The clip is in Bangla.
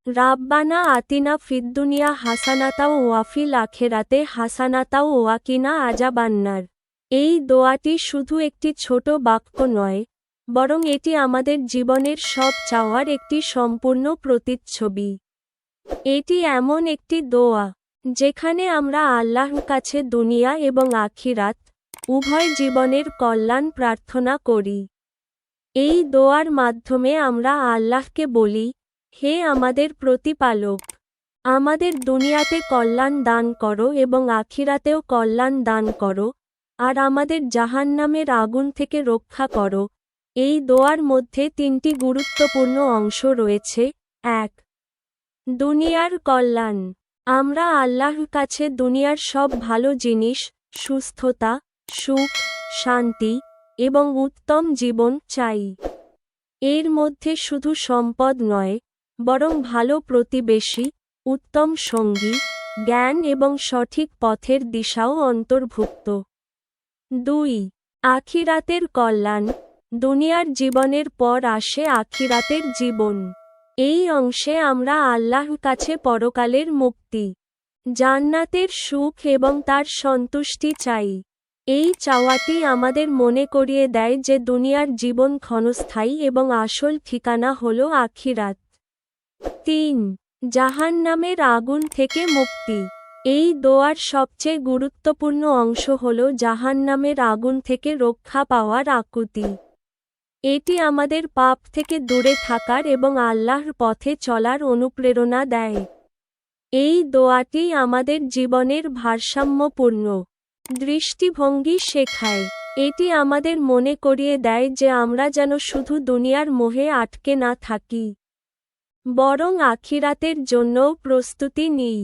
রাব্বানা আতিনা ফিদ্দুনিয়া হাসানাতাও ওয়াফিল আখেরাতে হাসানাতাও ওয়াকিনা আযাবান্নার। এই দোয়াটি শুধু একটি ছোট বাক্য নয়, বরং এটি আমাদের জীবনের সব চাওয়ার একটি সম্পূর্ণ প্রতিচ্ছবি। এটি এমন একটি দোয়া যেখানে আমরা আল্লাহর কাছে দুনিয়া এবং আখিরাত উভয় জীবনের কল্যাণ প্রার্থনা করি। এই দোয়ার মাধ্যমে আমরা আল্লাহকে বলি, হে আমাদের প্রতিপালক, আমাদের দুনিয়াতে কল্যাণ দান করো এবং আখিরাতেও কল্যাণ দান করো, আর আমাদের জাহান্নামের আগুন থেকে রক্ষা করো। এই দোয়ার মধ্যে তিনটি গুরুত্বপূর্ণ অংশ রয়েছে। ১. দুনিয়ার কল্যাণ। আমরা আল্লাহর কাছে দুনিয়ার সব ভালো জিনিস, সুস্থতা, সুখ, শান্তি এবং উত্তম জীবন চাই। এর মধ্যে শুধু সম্পদ নয়, বরং ভালো প্রতিবেশী, উত্তম সঙ্গী, জ্ঞান এবং সঠিক পথের দিশাও অন্তর্ভুক্ত। ২. আখিরাতের কল্যাণ। দুনিয়ার জীবনের পর আসে আখিরাতের জীবন। এই অংশে আমরা আল্লাহর কাছে পরকালের মুক্তি, জান্নাতের সুখ এবং তার সন্তুষ্টি চাই। এই চাওয়াটি আমাদের মনে করিয়ে দেয় যে দুনিয়ার জীবন ক্ষণস্থায়ী এবং আসল ঠিকানা হল আখিরাত। ৩. জাহান্নামের আগুন থেকে মুক্তি। এই দোয়ার সবচেয়ে গুরুত্বপূর্ণ অংশ হল জাহান্নামের আগুন থেকে রক্ষা পাওয়ার আকুতি। এটি আমাদের পাপ থেকে দূরে থাকার এবং আল্লাহর পথে চলার অনুপ্রেরণা দেয়। এই দোয়াটি আমাদের জীবনের ভারসাম্যপূর্ণ দৃষ্টিভঙ্গি শেখায়। এটি আমাদের মনে করিয়ে দেয় যে আমরা যেন শুধু দুনিয়ার মোহে আটকে না থাকি, বরং আখিরাতের জন্যও প্রস্তুতি নিই।